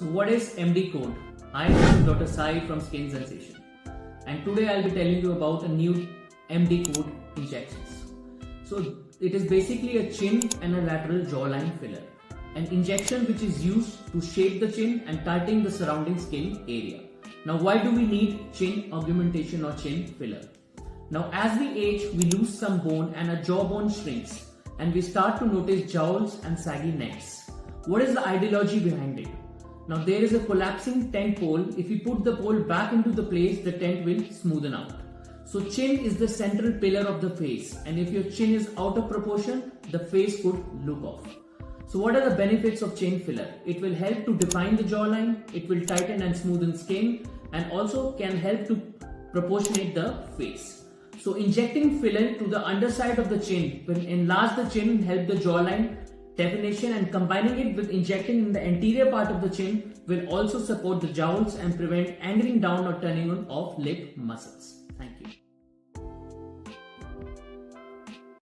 So what is MD code? Hi, this is Dr. Sai from ZENSATION, and today I'll be telling you about a new MD code injections. So it is basically a chin and a lateral jawline filler, an injection which is used to shape the chin and tighten the surrounding skin area. Now why do we need chin augmentation or chin filler? Now as we age, we lose some bone and our jawbone shrinks, and we start to notice jowls and saggy necks. What is the ideology behind it? Now there is a collapsing tent pole. If we put the pole back into the place, the tent will smoothen out. So chin is the central pillar of the face, and if your chin is out of proportion, the face could look off. So what are the benefits of chin filler? It will help to define the jawline, it will tighten and smoothen skin, and also can help to proportionate the face. So injecting filler to the underside of the chin will enlarge the chin, help the jawline definition, and combining it with injecting in the anterior part of the chin will also support the jowls and prevent angering down or turning on of lip muscles. Thank you.